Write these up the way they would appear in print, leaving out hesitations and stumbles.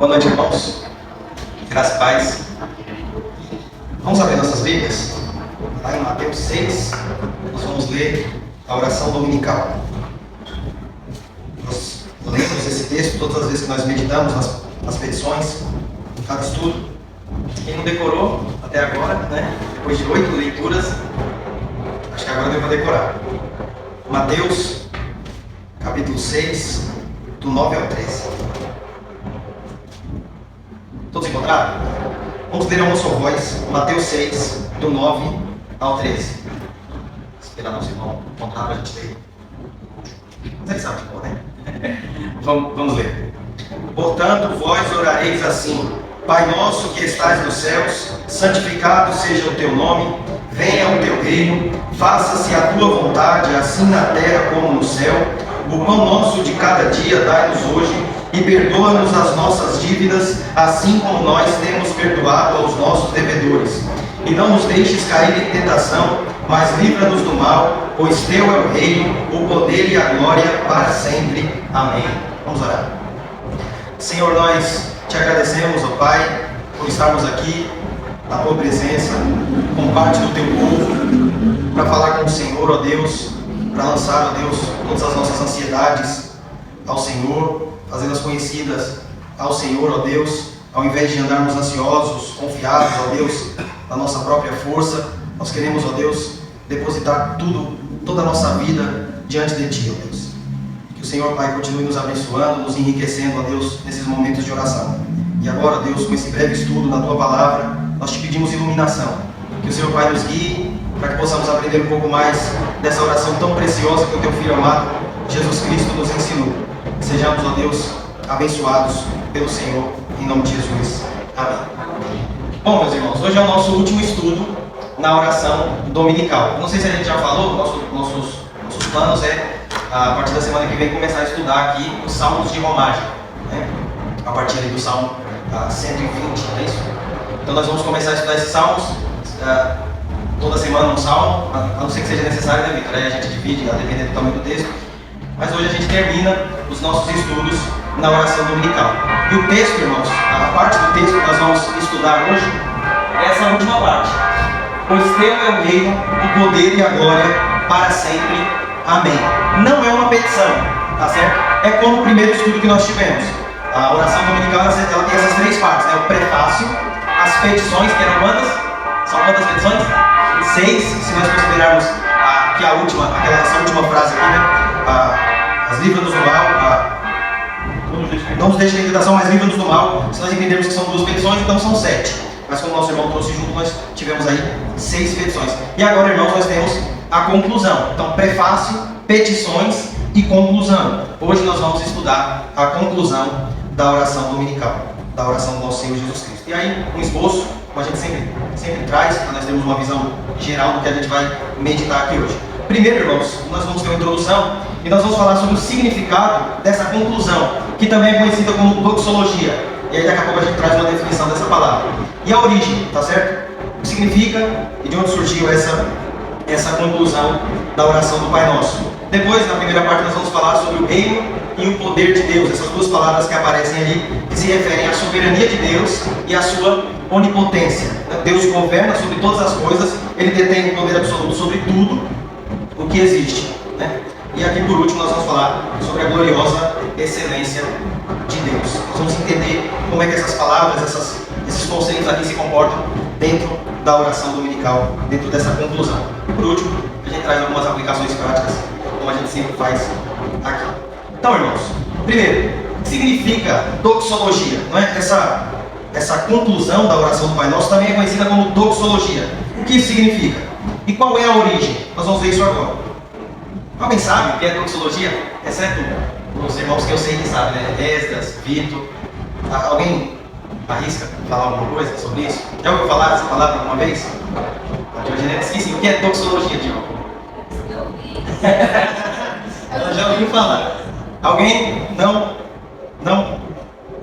Boa noite, irmãos. Graças e paz. Vamos abrir nossas Bíblias? Lá em Mateus 6, nós vamos ler a oração dominical. Nós lemos esse texto todas as vezes que nós meditamos nas petições, em cada estudo. Quem não decorou até agora, né? Depois de 8 leituras, acho que agora deu para decorar. Mateus, capítulo 6, do 9 ao 13. Todos encontraram? Vamos ler a uma só voz, Mateus 6, do 9 ao 13. Esperar nosso irmão encontrar para a gente ler. Mas ele sabe de cor, né? Vamos ler. Portanto, vós orareis assim: Pai nosso que estais nos céus, santificado seja o teu nome, venha o teu reino, faça-se a tua vontade, assim na terra como no céu. O pão nosso de cada dia dai-nos hoje, e perdoa-nos as nossas dívidas, assim como nós temos perdoado aos nossos devedores. E não nos deixes cair em tentação, mas livra-nos do mal, pois teu é o reino, o poder e a glória para sempre. Amém. Vamos orar. Senhor, nós te agradecemos, ó Pai, por estarmos aqui na tua presença, com parte do teu povo, para falar com o Senhor, ó Deus, para lançar, ó Deus, todas as nossas ansiedades ao Senhor, fazê-las conhecidas ao Senhor, ó Deus, ao invés de andarmos ansiosos, confiados, ó Deus, na nossa própria força, nós queremos, ó Deus, depositar toda a nossa vida diante de Ti, ó Deus. Que o Senhor, Pai, continue nos abençoando, nos enriquecendo, ó Deus, nesses momentos de oração. E agora, ó Deus, com esse breve estudo da Tua Palavra, nós Te pedimos iluminação. Que o Senhor, Pai, nos guie, para que possamos aprender um pouco mais dessa oração tão preciosa que o Teu Filho amado, Jesus Cristo, nos ensinou. Sejamos, ó Deus, abençoados pelo Senhor, em nome de Jesus. Amém. Bom, meus irmãos, hoje é o nosso último estudo na oração dominical. Não sei se a gente já falou, nossos planos é, a partir da semana que vem, começar a estudar aqui os Salmos de Romagem, né? A partir ali do Salmo 120, não é isso? Então nós vamos começar a estudar esses Salmos, toda semana um Salmo, a não ser que seja necessário, né, Vitor? Aí a gente divide, a depender do tamanho do texto. Mas hoje a gente termina os nossos estudos na oração dominical. E o texto, irmãos, a parte do texto que nós vamos estudar hoje é essa última parte. Pois teu é o reino, o poder e a glória para sempre. Amém. Não é uma petição, tá certo? É como o primeiro estudo que nós tivemos. A oração dominical ela tem essas três partes, né? O prefácio, as petições, que eram quantas? São quantas petições? 6, se nós considerarmos que essa última frase aqui, né? As livra-nos do mal, não nos deixe em tentação, mas livra-nos do mal. Se nós entendermos que são 2 petições, então são 7. Mas como o nosso irmão trouxe junto, nós tivemos aí 6 petições. E agora, irmãos, nós temos a conclusão. Então, prefácio, petições e conclusão. Hoje nós vamos estudar a conclusão da oração dominical, da oração do nosso Senhor Jesus Cristo. E aí, um esboço, como a gente sempre traz, para nós termos uma visão geral do que a gente vai meditar aqui hoje. Primeiro, irmãos, nós vamos ter uma introdução e nós vamos falar sobre o significado dessa conclusão, que também é conhecida como doxologia. E aí daqui a pouco a gente traz uma definição dessa palavra. E a origem, tá certo? O que significa e de onde surgiu essa conclusão da oração do Pai Nosso. Depois, na primeira parte, nós vamos falar sobre o reino e o poder de Deus. Essas 2 palavras que aparecem ali, que se referem à soberania de Deus e à sua onipotência. Deus governa sobre todas as coisas, Ele detém o poder absoluto sobre tudo o que existe, né? E aqui por último nós vamos falar sobre a gloriosa excelência de Deus. Nós vamos entender como é que essas palavras, esses conceitos aqui se comportam dentro da oração dominical, dentro dessa conclusão. E por último, a gente traz algumas aplicações práticas, como a gente sempre faz aqui. Então, irmãos, primeiro, o que significa doxologia? Não é? Essa conclusão da oração do Pai Nosso também é conhecida como doxologia. O que isso significa? E qual é a origem? Nós vamos ver isso agora. Alguém sabe o que é doxologia? Exceto os irmãos que eu sei que sabem, né? Esdras, Vitor. Alguém arrisca falar alguma coisa sobre isso? Já ouviu falar essa palavra alguma vez? A Georgina esqueci. O que é doxologia, Diogo? Ela já ouviu falar. Alguém? Não? Não?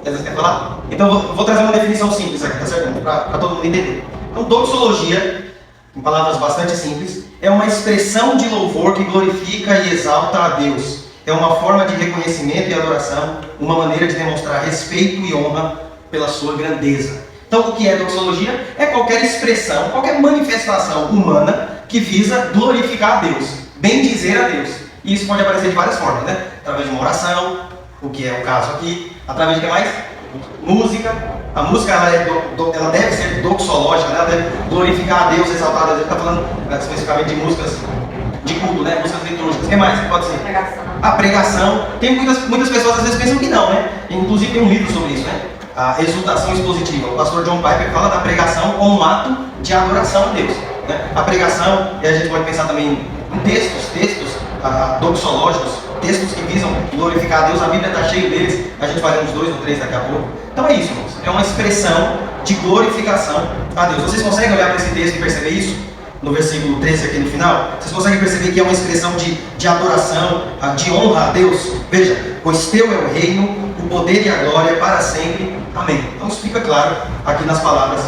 Você quer falar? Então vou trazer uma definição simples aqui, tá certo? Para todo mundo entender. Então, doxologia, em palavras bastante simples, é uma expressão de louvor que glorifica e exalta a Deus. É uma forma de reconhecimento e adoração, uma maneira de demonstrar respeito e honra pela sua grandeza. Então, o que é doxologia? É qualquer expressão, qualquer manifestação humana que visa glorificar a Deus, bendizer a Deus. E isso pode aparecer de várias formas, né? Através de uma oração, o que é o caso aqui, através de que mais? Música. A música ela deve ser doxológica, né? Ela deve glorificar a Deus, exaltar a Deus. A gente está falando especificamente de músicas de culto, né? Músicas litúrgicas. O que mais? Pode ser? A pregação. Tem muitas pessoas às vezes pensam que não, né? Inclusive tem um livro sobre isso, né? A exultação expositiva. O pastor John Piper fala da pregação como um ato de adoração a Deus, né? A pregação, e a gente pode pensar também em textos doxológicos, textos que visam glorificar a Deus. A Bíblia está cheia deles. A gente vai ler uns 2 ou 3 daqui a pouco. Então é isso, irmãos. É uma expressão de glorificação a Deus. Vocês conseguem olhar para esse texto e perceber isso? No versículo 13 aqui no final, vocês conseguem perceber que é uma expressão de adoração, de honra a Deus? Veja, pois teu é o reino, o poder e a glória para sempre. Amém. Então isso fica claro aqui nas palavras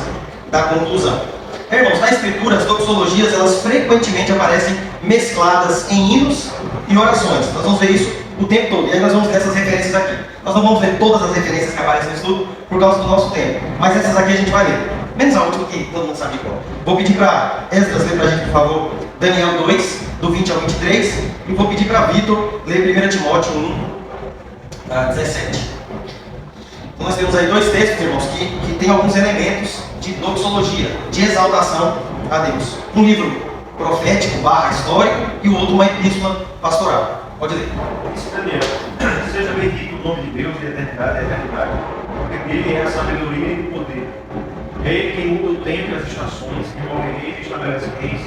da conclusão. Irmãos, na Escritura, as doxologias, elas frequentemente aparecem mescladas em hinos e orações. Nós vamos ver isso o tempo todo. E aí nós vamos ver essas referências aqui. Nós não vamos ver todas as referências que aparecem no estudo por causa do nosso tempo. Mas essas aqui a gente vai ler. Menos a última que todo mundo sabe qual. Vou pedir para Esdras ler para a gente, por favor, Daniel 2, do 20 ao 23. E vou pedir para Vitor ler 1 Timóteo 1, 17. Então nós temos aí 2 textos, irmãos, que tem alguns elementos de doxologia, de exaltação a Deus. Um livro profético / histórico e o outro uma epístola pastoral. Pode ler. Isso, Daniel. Seja bendito o nome de Deus de eternidade a eternidade, porque Ele é a sabedoria e o poder. É Ele quem muda o tempo e as estações, que move reis e estabelece reis.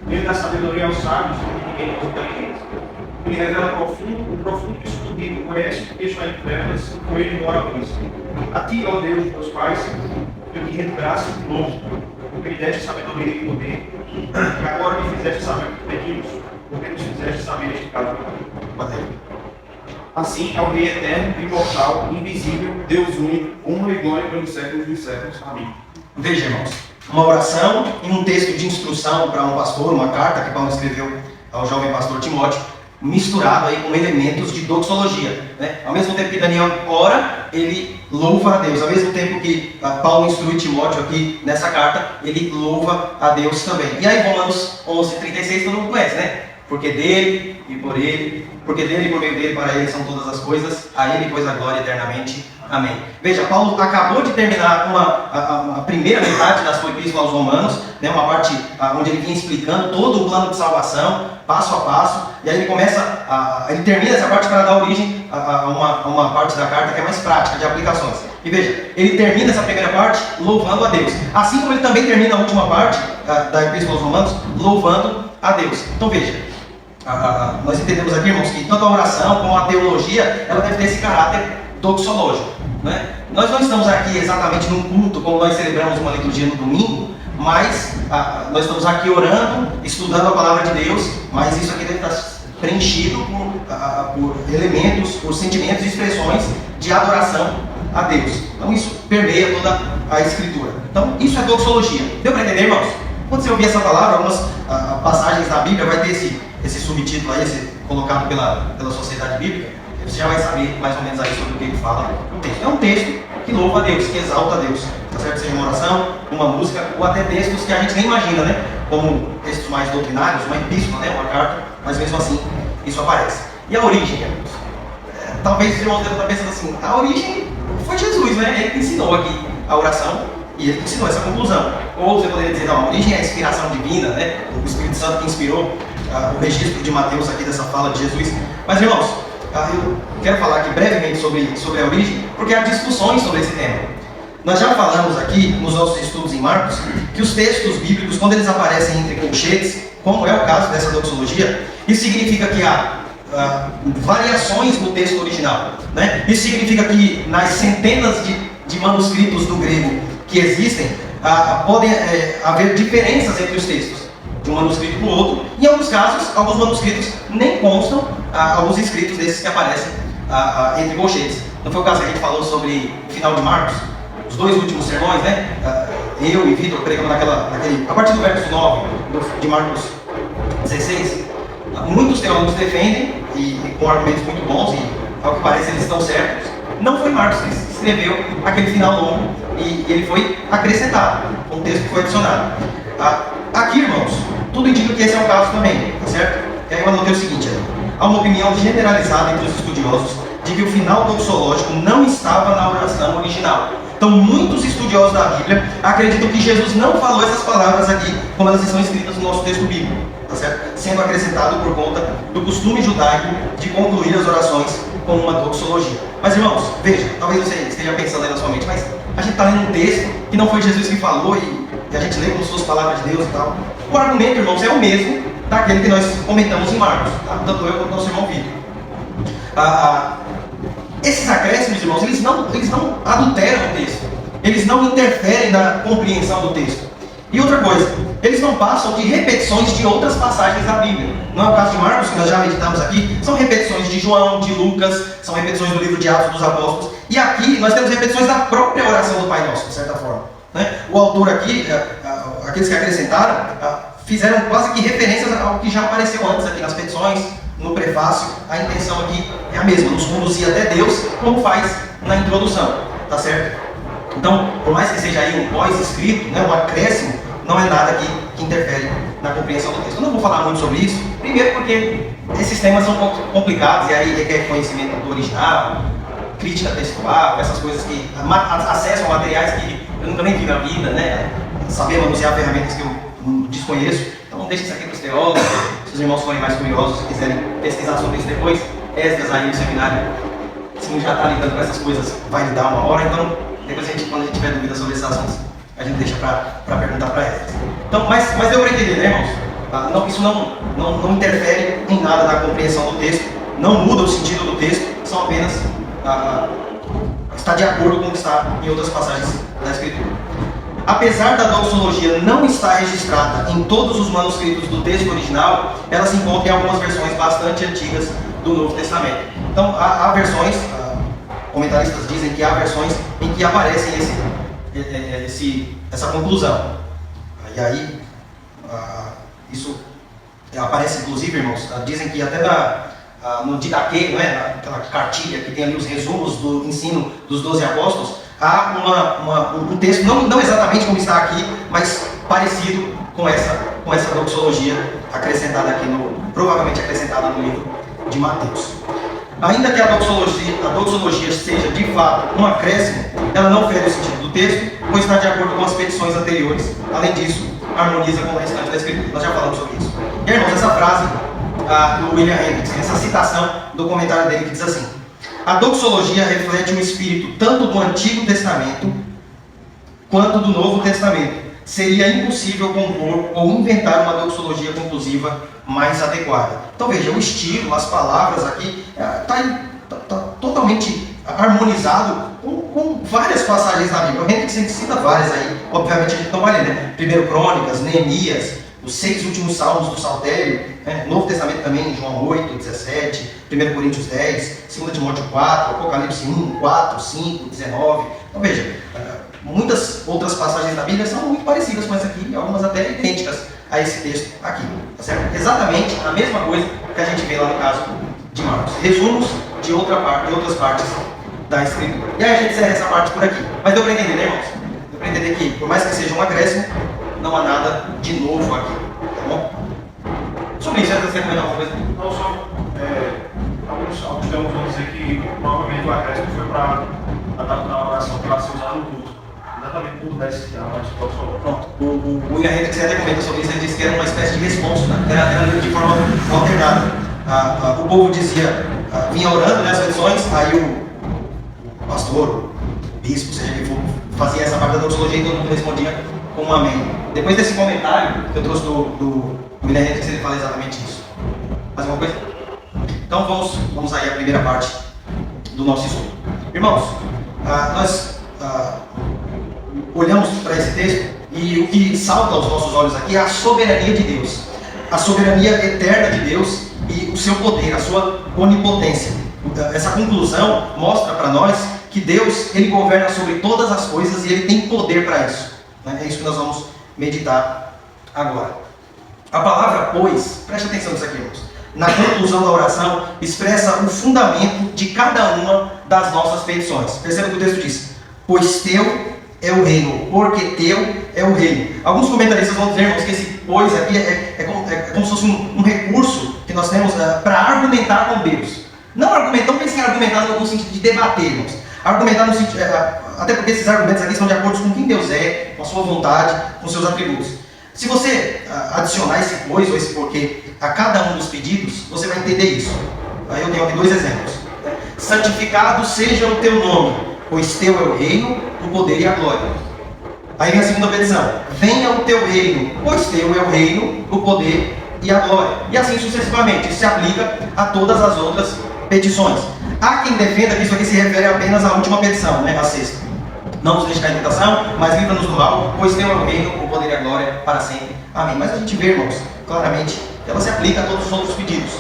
Ele dá sabedoria aos sábios e ninguém aos inteligentes. Ele revela o profundo e escondido, conhece o que está em trevas, e com ele mora a luz. A ti, ó Deus de meus pais, eu te retraço de novo, porque me deste sabedoria e poder, e agora me fizeste saber o que pedimos, porque nos fizeste saber este caso. Assim é o Rei eterno, imortal, invisível, Deus único, honra e glória pelos séculos dos séculos. Amém. Veja, irmãos, uma oração e um texto de instrução para um pastor, uma carta que Paulo escreveu ao jovem pastor Timóteo, misturado aí com elementos de doxologia, né? Ao mesmo tempo que Daniel ora, ele louva a Deus. Ao mesmo tempo que Paulo instrui Timóteo aqui nessa carta, ele louva a Deus também. E aí Romanos 11:36 todo mundo conhece, né? Porque dele e por ele, porque dele e por meio dele, para ele são todas as coisas, a ele pois a glória eternamente. Amém. Veja, Paulo acabou de terminar a primeira metade da sua epístola aos Romanos, né, uma parte onde ele vinha explicando todo o plano de salvação, passo a passo, e aí ele começa, ele termina essa parte para dar origem a uma parte da carta que é mais prática, de aplicações. E veja, ele termina essa primeira parte louvando a Deus, assim como ele também termina a última parte da epístola aos Romanos louvando a Deus. Então veja, nós entendemos aqui, irmãos, que tanto a oração como a teologia, ela deve ter esse caráter doxológico, né? Nós não estamos aqui exatamente num culto como nós celebramos uma liturgia no domingo, mas nós estamos aqui orando, estudando a palavra de Deus, mas isso aqui deve estar preenchido por elementos, por sentimentos e expressões de adoração a Deus. Então isso permeia toda a Escritura. Então isso é doxologia. Deu para entender, irmãos? Quando você ouvir essa palavra, algumas passagens da Bíblia vai ter esse subtítulo aí, colocado pela Sociedade Bíblica. Você já vai saber mais ou menos aí sobre o que ele fala no texto. É um texto que louva a Deus, que exalta a Deus. Tá certo? Seja uma oração, uma música, ou até textos que a gente nem imagina, né? Como textos mais doutrinários, uma epístola, né? Uma carta, mas mesmo assim isso aparece. E a origem, amigos? Talvez os irmãos devem estar pensando assim, a origem foi Jesus, né? Ele que ensinou aqui a oração e ele que ensinou essa conclusão. Ou você poderia dizer, não, a origem é a inspiração divina, né? O Espírito Santo que inspirou o registro de Mateus aqui dessa fala de Jesus. Mas, irmãos, eu quero falar aqui brevemente sobre a origem, porque há discussões sobre esse tema. Nós já falamos aqui, nos nossos estudos em Marcos, que os textos bíblicos, quando eles aparecem entre colchetes, como é o caso dessa doxologia, isso significa que há variações no texto original, né? Isso significa que nas centenas de manuscritos do grego que existem, podem haver diferenças entre os textos de um manuscrito para o outro. Em alguns casos, alguns manuscritos nem constam alguns escritos desses que aparecem entre colchetes. Não foi o caso que a gente falou sobre o final de Marcos, os 2 últimos sermões, né? Eu e Vitor pregamos a partir do verso 9 de Marcos 16. Muitos teólogos defendem, e com argumentos muito bons, e ao que parece eles estão certos, não foi Marcos que escreveu aquele final longo e ele foi acrescentado, um texto que foi adicionado. Aqui, irmãos, tudo indica que esse é o caso também, tá certo? E aí eu anotei o seguinte, há uma opinião generalizada entre os estudiosos de que o final doxológico não estava na oração original. Então, muitos estudiosos da Bíblia acreditam que Jesus não falou essas palavras aqui, como elas estão escritas no nosso texto bíblico, tá certo? Sendo acrescentado por conta do costume judaico de concluir as orações com uma doxologia. Mas, irmãos, veja, talvez você esteja pensando aí na sua mente, mas a gente está lendo um texto que não foi Jesus que falou e a gente lê como se fosse palavras de Deus e tal. O argumento, irmãos, é o mesmo daquele que nós comentamos em Marcos, tá? Tanto eu quanto o nosso irmão Vitor. Esses acréscimos, irmãos, eles não adulteram o texto. Eles não interferem na compreensão do texto. E outra coisa, eles não passam de repetições de outras passagens da Bíblia. Não é o caso de Marcos, que nós já meditamos aqui, são repetições de João, de Lucas, são repetições do livro de Atos dos Apóstolos. E aqui nós temos repetições da própria oração do Pai Nosso, de certa forma. Né? O autor aqui, aqueles que acrescentaram, fizeram quase que referências ao que já apareceu antes aqui nas petições, no prefácio. A intenção aqui é a mesma, nos conduzir até Deus, como faz na introdução, tá certo? Então, por mais que seja aí um pós-escrito, né, um acréscimo, não é nada que interfere na compreensão do texto. Eu não vou falar muito sobre isso, primeiro porque esses temas são um pouco complicados e aí requer conhecimento do original, crítica textual, essas coisas que acesso a materiais que eu nunca nem vi na vida, né? Saber manusear ferramentas que eu desconheço. Então deixa isso aqui para os teólogos, se os irmãos forem mais curiosos, se quiserem pesquisar sobre isso depois. Esdras aí no seminário, se não já está lidando com essas coisas, vai lhe dar uma hora. Então depois quando a gente tiver dúvidas sobre esses assuntos, a gente deixa para perguntar para Esdras. Então, mas deu para entender, né, irmãos? Isso não interfere em nada na compreensão do texto, não muda o sentido do texto, são apenas está de acordo com o que está em outras passagens da Escritura. Apesar da doxologia não estar registrada em todos os manuscritos do texto original, ela se encontra em algumas versões bastante antigas do Novo Testamento. Então, há versões, comentaristas dizem que há versões em que aparecem essa conclusão. E aí, isso aparece inclusive, irmãos, dizem que até no Didaquê, não é? Aquela cartilha que tem ali os resumos do ensino dos 12 apóstolos, há um texto, não exatamente como está aqui, mas parecido com essa doxologia acrescentada aqui, provavelmente acrescentada no livro de Mateus. Ainda que a doxologia seja de fato um acréscimo, ela não fere o sentido do texto, pois está de acordo com as petições anteriores. Além disso, harmoniza com o restante da Escritura. Nós já falamos sobre isso. E, irmãos, essa frase do William Hendricks, essa citação do comentário dele que diz assim: a doxologia reflete o espírito tanto do Antigo Testamento quanto do Novo Testamento. Seria impossível compor ou inventar uma doxologia conclusiva mais adequada. Então veja, o estilo, as palavras aqui, está totalmente harmonizado com várias passagens da Bíblia. O Hendricks sempre cita várias aí, obviamente a gente não vai ler, né? 1 Crônicas, Neemias, os 6 últimos salmos do Saltério, né? Novo Testamento também, João 8, 17, 1 Coríntios 10, 2 Timóteo 4, Apocalipse 1, 4, 5, 19. Então veja, muitas outras passagens da Bíblia são muito parecidas com essa aqui, algumas até idênticas a esse texto aqui, tá certo? Exatamente a mesma coisa que a gente vê lá no caso de Marcos. Resumos de outras partes da Escritura. E aí a gente encerra essa parte por aqui. Mas deu para entender, né, irmãos? Deu para entender que, por mais que seja um acréscimo, não há nada de novo aqui, tá bom? Sobre isso, você quer comentar alguma coisa? Não, só alguns teólogos vão dizer que provavelmente o acréscimo foi para adaptar a oração para ser usada no culto. Exatamente por 10 mas pode falar. Pronto. O William Hendricks até comenta sobre isso, ele disse que era uma espécie de responsa, né? Era de forma alternada. O povo dizia, vinha orando nas petições, aí o pastor, o bispo, seja quem for, fazia essa parte da doxologia e todo mundo respondia com um amém. Depois desse comentário que eu trouxe do William Hendricks, ele fala exatamente isso. Mais alguma coisa? Então vamos aí à primeira parte do nosso estudo. Irmãos, nós olhamos para esse texto e o que salta aos nossos olhos aqui é a soberania de Deus. A soberania eterna de Deus e o seu poder, a sua onipotência. Essa conclusão mostra para nós que Deus, Ele governa sobre todas as coisas e Ele tem poder para isso. É isso que nós vamos meditar agora. A palavra pois, preste atenção nisso aqui, irmãos. na conclusão da oração, expressa o fundamento de cada uma das nossas petições. Perceba que o texto diz: pois teu é o reino, porque teu é o reino. Alguns comentaristas vão dizer, irmãos, que esse pois aqui é como se fosse um recurso que nós temos para argumentar com Deus. Não pense em argumentar no sentido de debater, irmãos. Argumentar no sentido, até porque esses argumentos aqui são de acordo com quem Deus é, com a sua vontade, com seus atributos. Se você adicionar esse pois ou esse porquê a cada um dos pedidos, você vai entender isso. Aí eu tenho aqui 2 exemplos. Santificado seja o teu nome, pois teu é o reino, o poder e a glória. Aí vem a segunda petição: venha o teu reino, pois teu é o reino, o poder e a glória. E assim sucessivamente. Isso se aplica a todas as outras petições. Há quem defenda que isso aqui se refere apenas à última petição, a sexta. Não nos deixe cair em tentação, mas livra-nos do mal, pois teu é o reino, o poder e a glória para sempre. Amém. Mas a gente vê, irmãos, claramente que ela se aplica a todos os outros pedidos.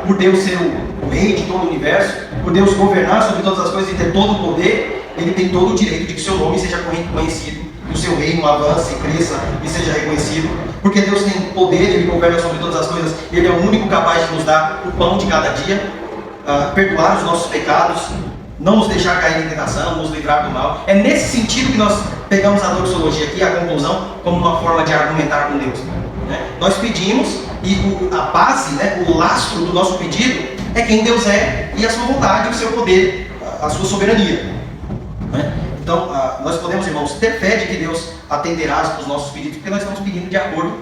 Por Deus ser o rei de todo o universo, por Deus governar sobre todas as coisas e ter todo o poder, Ele tem todo o direito de que seu nome seja conhecido, que o seu reino avance, cresça e seja reconhecido. Porque Deus tem poder, Ele governa sobre todas as coisas, Ele é o único capaz de nos dar o pão de cada dia, perdoar os nossos pecados, não nos deixar cair em tentação, nos livrar do mal. É nesse sentido que nós pegamos a doxologia aqui, a conclusão, como uma forma de argumentar com Deus. Nós pedimos e a base, o lastro do nosso pedido é quem Deus é e a sua vontade, o seu poder, a sua soberania. Então, nós podemos, irmãos, ter fé de que Deus atenderá aos nossos pedidos, porque nós estamos pedindo de acordo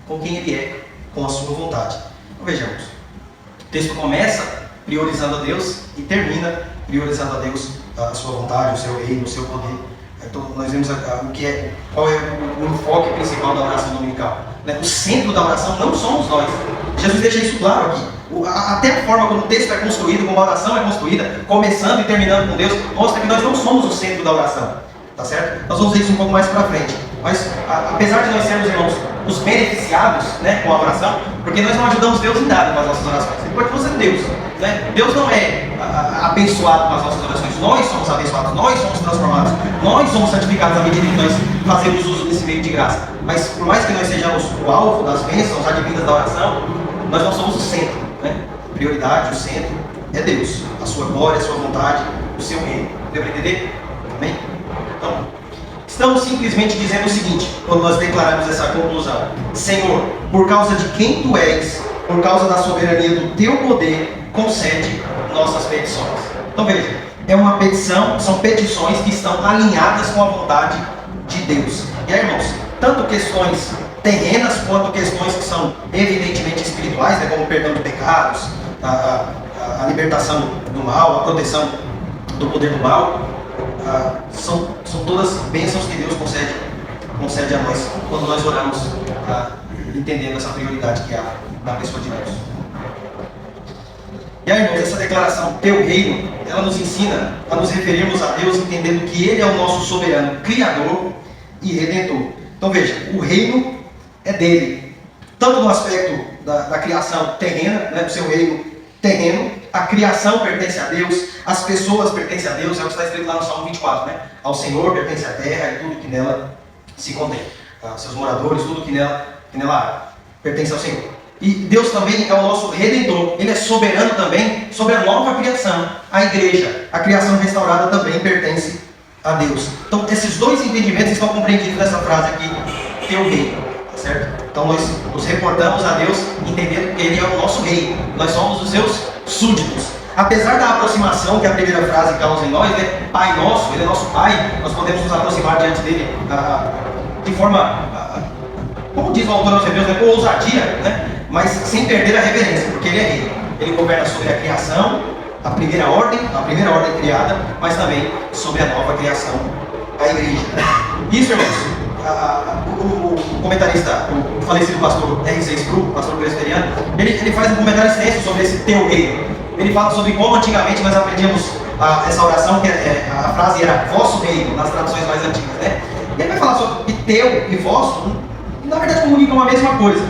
com quem Ele é, com a sua vontade. Então, vejamos. O texto começa priorizando a Deus e termina priorizando a Deus, a sua vontade, o seu reino, o seu poder. Então, nós vemos qual é o enfoque principal da oração dominical. O centro da oração não somos nós. Jesus deixa isso claro aqui. Até a forma como o texto é construído, como a oração é construída, começando e terminando com Deus, mostra que nós não somos o centro da oração. Tá certo? Nós vamos ver isso um pouco mais para frente. Mas, apesar de nós sermos, irmãos, os beneficiados com a oração, porque nós não ajudamos Deus em nada com as nossas orações. Ele pode fazer Deus. Deus não é abençoado com as nossas orações. Nós somos abençoados, nós somos transformados, nós somos santificados à medida que nós fazemos uso desse meio de graça. Mas, por mais que nós sejamos o alvo das bênçãos advindas da oração, nós não somos o centro. Prioridade, o centro é Deus, a sua glória, a sua vontade, o seu reino. Deu para entender? Amém? Então, estamos simplesmente dizendo o seguinte, quando nós declaramos essa conclusão: Senhor, por causa de quem Tu és, por causa da soberania do Teu poder, concede nossas petições. Então veja, é uma petição, são petições que estão alinhadas com a vontade de Deus. E aí, irmãos, tanto questões terrenas quanto questões que são evidentemente espirituais, como o perdão de pecados, a libertação do mal, a proteção do poder do mal, são todas bênçãos que Deus concede a nós quando nós oramos, entendendo essa prioridade que há na pessoa de Deus. E aí, irmãos, essa declaração, teu reino, ela nos ensina a nos referirmos a Deus entendendo que Ele é o nosso soberano, Criador e Redentor. Então veja, o reino é dele, tanto no aspecto da criação terrena, do seu reino terreno, a criação pertence a Deus, as pessoas pertencem a Deus, é o que está escrito lá no Salmo 24, Ao Senhor pertence a terra e tudo que nela se contém, seus moradores, tudo que nela há, pertence ao Senhor. E Deus também é o nosso Redentor, Ele é soberano também sobre a nova criação, a igreja, a criação restaurada também pertence a Deus. Então esses dois entendimentos estão compreendidos nessa frase aqui, teu reino, tá certo? Então nós nos reportamos a Deus entendendo que Ele é o nosso rei, nós somos os seus súditos. Apesar da aproximação que a primeira frase causa em nós, Pai nosso, Ele é nosso Pai, nós podemos nos aproximar diante dele de forma, como diz o autor aos Hebreus, com ousadia, mas sem perder a reverência, porque Ele é rei. Ele governa sobre a criação, a primeira ordem criada, mas também sobre a nova criação, a igreja. Isso, irmãos, o comentarista, o falecido pastor R.C. Sproul, pastor presbiteriano, ele faz um comentário extenso sobre esse teu reino. Ele fala sobre como antigamente nós aprendíamos essa oração, que a frase era vosso reino, nas traduções mais antigas, E ele vai falar sobre teu e vosso, que na verdade comunicam a mesma coisa,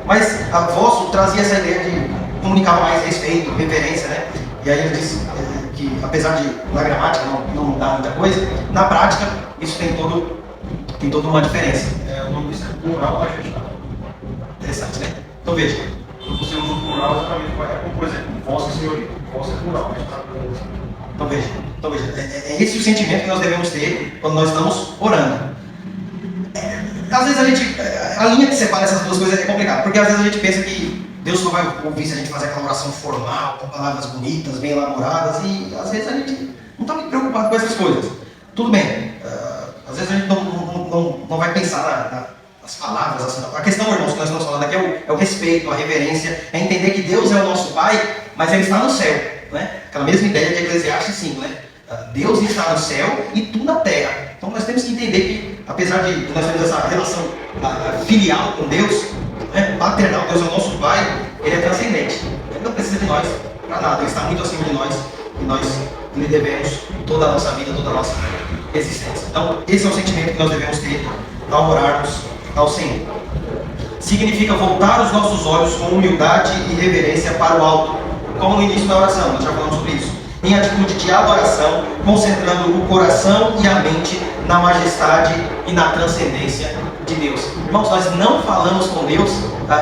mas a vosso trazia essa ideia de comunicar mais respeito, reverência, E aí ele diz que, apesar de na gramática não mudar muita coisa, na prática isso tem toda uma diferença. O nome disso é plural majestade. Interessante, Então veja, você usa o plural plural exatamente como, por exemplo, vossa senhoria. Vossa é plural, mas está Então veja, é esse o sentimento que nós devemos ter quando nós estamos orando. Às vezes a linha que separa essas duas coisas é complicada, porque às vezes a gente pensa que Deus só vai ouvir se a gente fazer aquela oração formal, com palavras bonitas, bem elaboradas, e às vezes a gente não está muito preocupado com essas coisas. Tudo bem, às vezes a gente não vai pensar nas palavras. Assim, a questão, irmãos, que nós estamos falando aqui é o respeito, a reverência, é entender que Deus é o nosso Pai, mas Ele está no céu. Né? Aquela mesma ideia de Eclesiastes 5, né? Deus está no céu e tu na terra. Então nós temos que entender que, apesar de nós termos essa relação filial com Deus, né, paternal, Deus é o nosso Pai, Ele é transcendente. Ele não precisa de nós para nada, Ele está muito acima de nós e nós lhe devemos toda a nossa vida, toda a nossa existência. Então esse é o sentimento que nós devemos ter ao orarmos ao Senhor. Significa voltar os nossos olhos com humildade e reverência para o alto, como no início da oração, nós já falamos sobre isso, em atitude de adoração, concentrando o coração e a mente na majestade e na transcendência de Deus. Irmãos, nós não falamos com Deus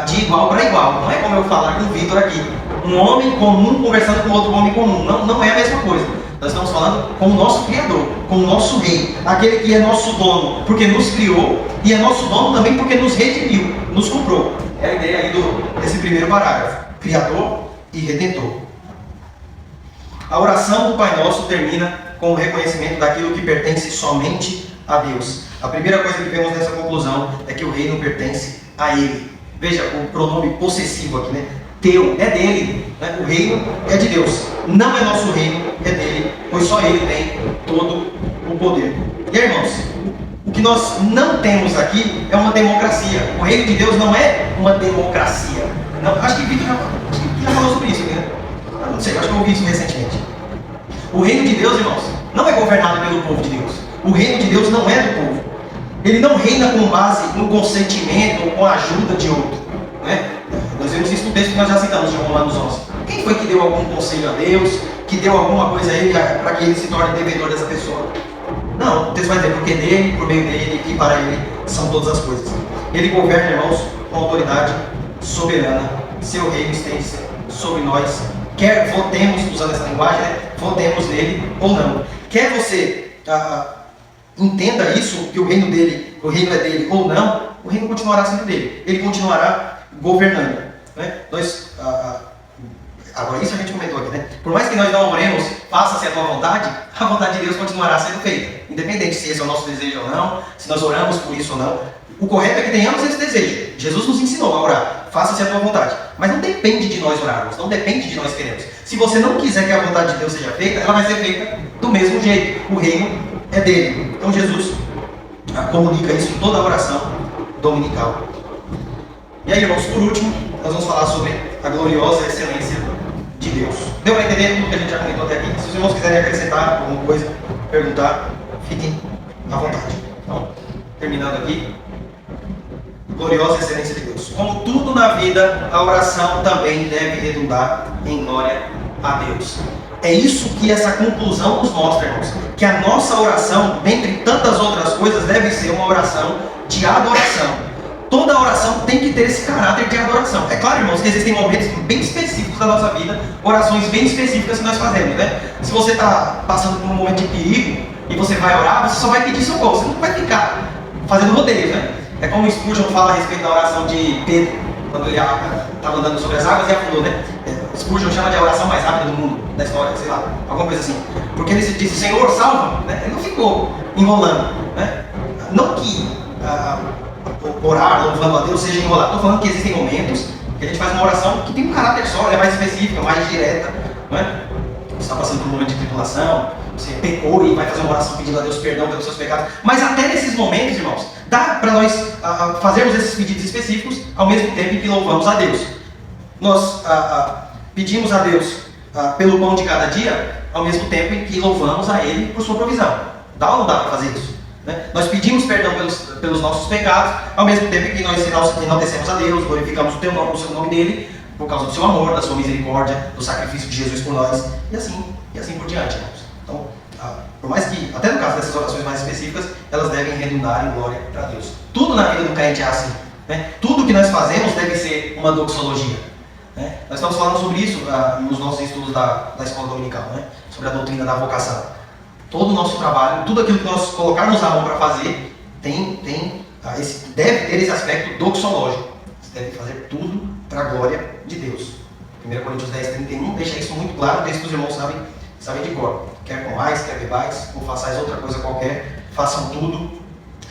de igual para igual. Não é como eu falar com o Vitor aqui, um homem comum conversando com outro homem comum. Não é a mesma coisa. Nós estamos falando com o nosso Criador, com o nosso Rei, aquele que é nosso dono, porque nos criou, e é nosso dono também porque nos redimiu, nos comprou. É a ideia aí desse primeiro parágrafo: Criador e Redentor. A oração do Pai Nosso termina com o reconhecimento daquilo que pertence somente a Deus. A primeira coisa que vemos nessa conclusão é que o reino pertence a Ele. Veja o pronome possessivo aqui, né? Teu, é dele, né? O reino é de Deus. Não é nosso reino, é dele, pois só Ele tem todo o poder. E aí, irmãos, o que nós não temos aqui é uma democracia. O reino de Deus não é uma democracia. Não, acho que Vitor já falou sobre isso, né? Eu não sei, acho que eu ouvi isso recentemente. O reino de Deus, irmãos, não é governado pelo povo de Deus. O reino de Deus não é do povo. Ele não reina com base no consentimento ou com a ajuda de outro. Né? Nós vemos isso no texto que nós já citamos de Romanos 11. Quem foi que deu algum conselho a Deus, que deu alguma coisa a ele para que ele se torne devedor dessa pessoa? Não, o texto vai dizer, porque dele, por meio dele e para ele são todas as coisas. Ele governa, irmãos, com autoridade soberana. Seu reino estende-se sobre nós. Quer votemos, usando essa linguagem, né? Votemos nele ou não. Quer você entenda isso, que o reino é dele ou não, o reino continuará sendo dele. Ele continuará governando. Né? Agora, isso a gente comentou aqui, né? Por mais que nós não oremos, faça-se a tua vontade, a vontade de Deus continuará sendo feita. Independente se esse é o nosso desejo ou não, se nós oramos por isso ou não. O correto é que tenhamos esse desejo. Jesus nos ensinou a orar. Faça-se a tua vontade. Mas não depende de nós orarmos, não depende de nós queremos. Se você não quiser que a vontade de Deus seja feita, ela vai ser feita do mesmo jeito. O reino é dele. Então Jesus comunica isso em toda a oração dominical. E aí, irmãos, por último, nós vamos falar sobre a gloriosa excelência de Deus. Deu para entender tudo que a gente já comentou até aqui? Se os irmãos quiserem acrescentar alguma coisa, perguntar, fiquem à vontade. Então, terminando aqui. Gloriosa excelência de Deus. Como tudo na vida, a oração também deve redundar em glória a Deus. É isso que essa conclusão nos mostra, irmãos. Que a nossa oração, dentre tantas outras coisas, deve ser uma oração de adoração. Toda oração tem que ter esse caráter de adoração. É claro, irmãos, que existem momentos bem específicos da nossa vida, orações bem específicas que nós fazemos, né? Se você está passando por um momento de perigo e você vai orar, você só vai pedir socorro. Você não vai ficar fazendo rodeios, né? É como o Spurgeon fala a respeito da oração de Pedro, quando ele estava andando sobre as águas e afundou, né? Spurgeon chama de a oração mais rápida do mundo, da história, sei lá, alguma coisa assim. Porque ele disse, Senhor, salva, né? Ele não ficou enrolando, né? Não que orar, louvando a Deus, seja enrolar. Estou falando que existem momentos que a gente faz uma oração que tem um caráter só, é mais específica, mais direta, né? Você está passando por um momento de tribulação, você pecou e vai fazer uma oração pedindo a Deus perdão pelos seus pecados. Mas até nesses momentos, irmãos, dá para nós fazermos esses pedidos específicos ao mesmo tempo em que louvamos a Deus. Nós pedimos a Deus pelo pão de cada dia, ao mesmo tempo em que louvamos a Ele por sua provisão. Dá ou não dá para fazer isso? Né? Nós pedimos perdão pelos nossos pecados, ao mesmo tempo em que nós enaltecemos a Deus, glorificamos o seu nome dele, por causa do seu amor, da sua misericórdia, do sacrifício de Jesus por nós, e assim por diante, irmãos. Então, por mais que, até no caso dessas orações mais específicas, elas devem redundar em glória para Deus. Tudo na vida do crente é assim. Né? Tudo que nós fazemos deve ser uma doxologia. Né? Nós estamos falando sobre isso nos nossos estudos da escola dominical, né? Sobre a doutrina da vocação. Todo o nosso trabalho, tudo aquilo que nós colocarmos a mão para fazer, deve ter esse aspecto doxológico. Você deve fazer tudo para a glória de Deus. 1 Coríntios 10:31 deixa isso muito claro, desde que os irmãos sabem de cor. Quer comais, quer bebais, ou façais outra coisa qualquer, façam tudo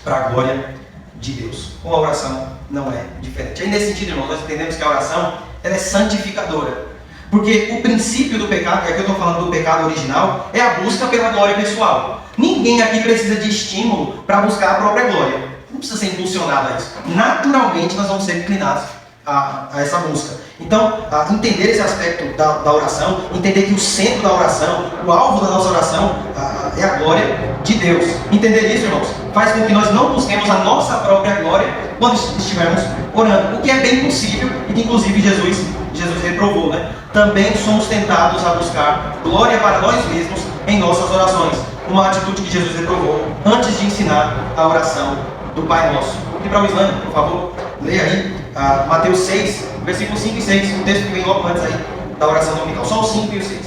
para a glória de Deus. Com a oração não é diferente. Aí nesse sentido, irmãos, nós entendemos que a oração ela é santificadora. Porque o princípio do pecado, aqui eu estou falando do pecado original, é a busca pela glória pessoal. Ninguém aqui precisa de estímulo para buscar a própria glória. Não precisa ser impulsionado a isso. Naturalmente nós vamos ser inclinados a essa busca. Então, entender esse aspecto da oração, entender que o centro da oração, o alvo da nossa oração é a glória de Deus. Entender isso, irmãos, faz com que nós não busquemos a nossa própria glória quando estivermos orando. O que é bem possível e que inclusive Jesus reprovou, né? Também somos tentados a buscar glória para nós mesmos em nossas orações. Uma atitude que Jesus reprovou antes de ensinar a oração do Pai Nosso. E para o slide, por favor, leia aí Mateus 6, versículos 5 e 6, o texto que vem logo antes aí da oração dominical. Só os 5 e os 6.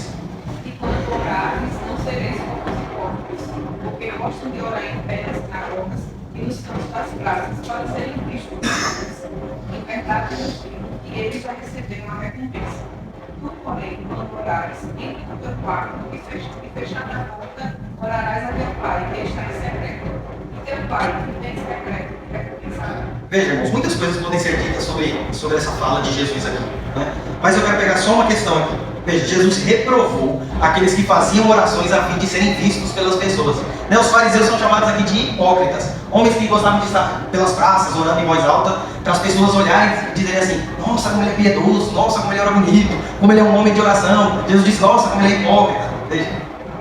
E quando orares, não sereis como os hipócritas, porque gostam de orar em pé nas sinagogas e nos cantos das praças para serem vistos por homens. Em verdade, eu digo que eles já receberam a recompensa. Tu, porém, quando orares, entre no teu quarto e fechando a porta, orarás a teu Pai, que está em secreto. E teu Pai, que tem em secreto, recompensará. Veja, irmãos, muitas coisas podem ser ditas sobre essa fala de Jesus aqui, né? Mas eu quero pegar só uma questão aqui. Veja, Jesus reprovou aqueles que faziam orações a fim de serem vistos pelas pessoas. Né? Os fariseus são chamados aqui de hipócritas. Homens que gostavam de estar pelas praças, orando em voz alta, para as pessoas olharem e dizerem assim: nossa, como ele é piedoso, nossa, como ele ora bonito, como ele é um homem de oração. Jesus diz: nossa, como ele é hipócrita. Veja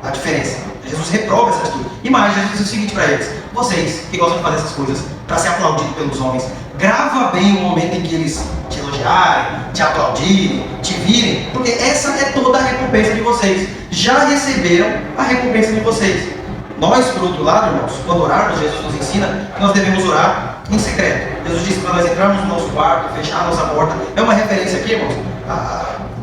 a diferença. Jesus reprova essa atitude. E mais, Jesus diz o seguinte para eles: vocês que gostam de fazer essas coisas para ser aplaudidos pelos homens, grava bem o momento em que eles te elogiarem, te aplaudirem, te virem, porque essa é toda a recompensa de vocês. Já receberam a recompensa de vocês. Nós, por outro lado, irmãos, quando orarmos, Jesus nos ensina que nós devemos orar em secreto. Jesus disse para nós entrarmos no nosso quarto, fechar a nossa porta. É uma referência aqui, irmãos,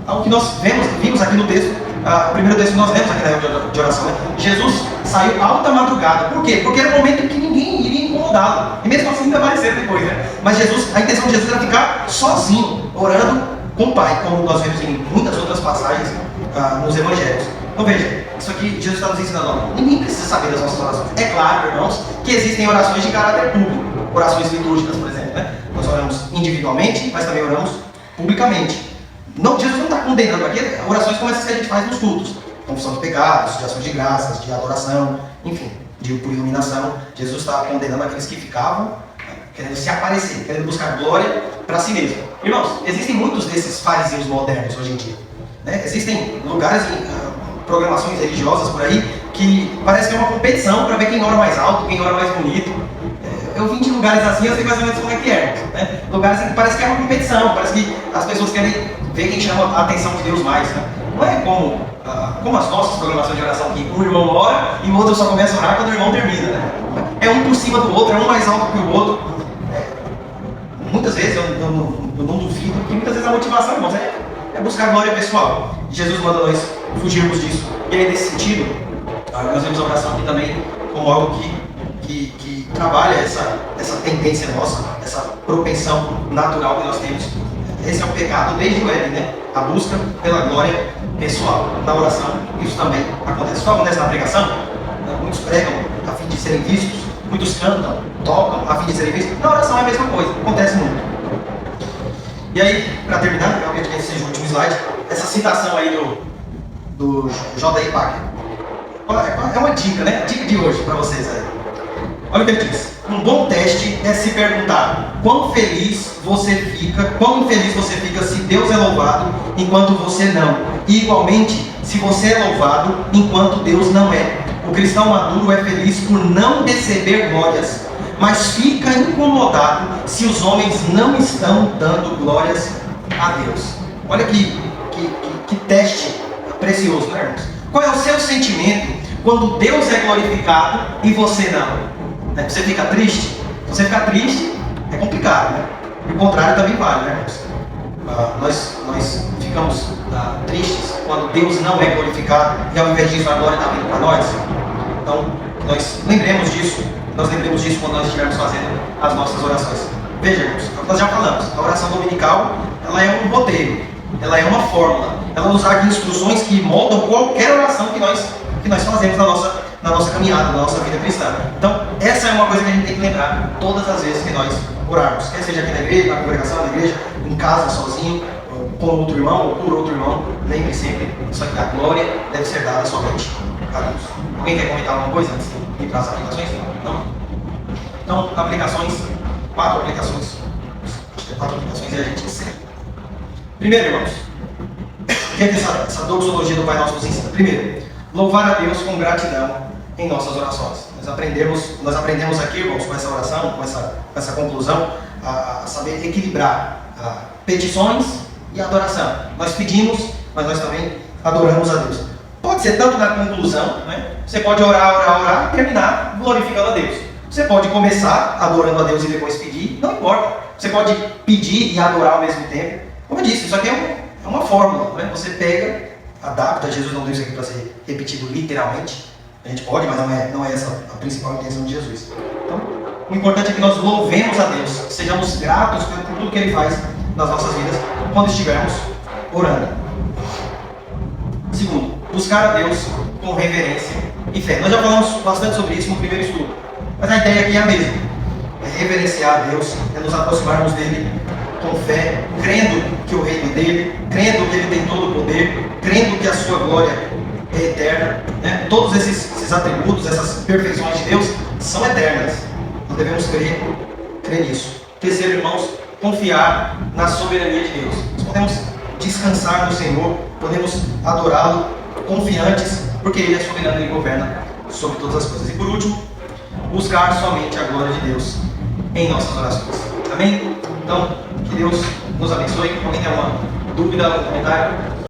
ao que nós vimos aqui no texto. O primeiro texto que nós lemos aqui na reunião de oração, né? Jesus saiu alta madrugada. Por quê? Porque era um momento em que ninguém iria incomodá-lo. E mesmo assim ainda vai ser depois, né? Mas a intenção de Jesus era ficar sozinho, orando com o Pai, como nós vemos em muitas outras passagens nos Evangelhos. Então veja, isso aqui Jesus está nos ensinando. Ó, ninguém precisa saber das nossas orações. É claro, irmãos, que existem orações de caráter público. Orações litúrgicas, por exemplo, né? Nós oramos individualmente, mas também oramos publicamente. Não, Jesus não está condenando aqui orações como essas que a gente faz nos cultos. Confissão de pecados, de ações de graças, de adoração, enfim, por iluminação. Jesus está condenando aqueles que ficavam querendo se aparecer, querendo buscar glória para si mesmo. Irmãos, existem muitos desses fariseus modernos hoje em dia. Né? Existem lugares programações religiosas por aí que parece que é uma competição para ver quem ora mais alto, quem ora mais bonito. Eu vim de lugares assim, eu sei mais ou menos como é que é. Né? Lugares assim que parece que é uma competição, parece que as pessoas querem ver quem chama a atenção de Deus mais. Né? Não é como as nossas programações de oração, que um irmão ora e o outro só começa a orar quando o irmão termina. Né? É um por cima do outro, é um mais alto que o outro. Muitas vezes, eu não duvido, que muitas vezes a motivação, irmãos, é buscar glória pessoal. Jesus manda nós fugirmos disso. E aí, nesse sentido, nós vemos a oração aqui também como algo que trabalha essa tendência nossa, essa propensão natural que nós temos. Esse é o pecado desde o Éden, né? A busca pela glória pessoal. Na oração, isso também acontece. Só acontece na pregação. Muitos pregam a fim de serem vistos, muitos cantam, tocam a fim de serem vistos. Na oração é a mesma coisa, acontece muito. E aí, para terminar, eu acredito que esse seja o último slide, essa citação aí do J.I. Packer. É uma dica, né? A dica de hoje para vocês aí. Olha o que ele diz: um bom teste é se perguntar quão infeliz você fica se Deus é louvado enquanto você não. E igualmente, se você é louvado enquanto Deus não é. O cristão maduro é feliz por não receber glórias, mas fica incomodado se os homens não estão dando glórias a Deus. Olha que teste precioso, né, irmãos? Qual é o seu sentimento quando Deus é glorificado e você não? Você fica triste? Se você ficar triste, é complicado, né? O contrário também vale, né, irmãos? nós ficamos tristes quando Deus não é glorificado e ao invés disso a glória está vindo para nós. Então, nós lembremos disso quando nós estivermos fazendo as nossas orações. Veja, irmãos, nós já falamos, a oração dominical ela é um roteiro, ela é uma fórmula, ela nos dá instruções que moldam qualquer oração que nós fazemos na nossa caminhada, na nossa vida cristã. Então, essa é uma coisa que a gente tem que lembrar todas as vezes que nós orarmos, quer seja aqui na igreja, na congregação, na igreja, em casa, sozinho, com outro irmão ou por outro irmão. Lembre sempre, isso aqui, a glória deve ser dada somente a Deus. Alguém quer comentar alguma coisa antes de ir para as aplicações? Não? Então, aplicações, 4 aplicações. Acho que é 4 aplicações e a gente encerra. Primeiro, irmãos, o que é que essa doxologia do Pai Nosso nos ensina? Primeiro, louvar a Deus com gratidão em nossas orações. Nós aprendemos aqui, irmãos, com essa oração, com essa conclusão, a saber equilibrar petições e adoração. Nós pedimos, mas nós também adoramos a Deus. Pode ser tanto na conclusão, né? Você pode orar e terminar glorificando a Deus. Você pode começar adorando a Deus e depois pedir, não importa. Você pode pedir e adorar ao mesmo tempo. Como eu disse, isso aqui é uma fórmula, né? Você pega, adapta. Jesus não deu isso aqui para ser repetido literalmente. A gente pode, mas não é essa a principal intenção de Jesus. Então, o importante é que nós louvemos a Deus, sejamos gratos por tudo que Ele faz nas nossas vidas quando estivermos orando. Segundo, buscar a Deus com reverência e fé. Nós já falamos bastante sobre isso no primeiro estudo, mas a ideia aqui é a mesma. É reverenciar a Deus, é nos aproximarmos dEle com fé, crendo que o reino é dEle, crendo que Ele tem todo o poder, crendo que a sua glória é eterna, né? Todos esses atributos, essas perfeições de Deus são eternas. Nós devemos crer nisso. Terceiro, irmãos, confiar na soberania de Deus. Nós podemos descansar no Senhor, podemos adorá-lo confiantes, porque Ele é soberano e Ele governa sobre todas as coisas. E por último, buscar somente a glória de Deus em nossas orações. Amém? Então, que Deus nos abençoe. Alguém tem alguma dúvida, algum comentário?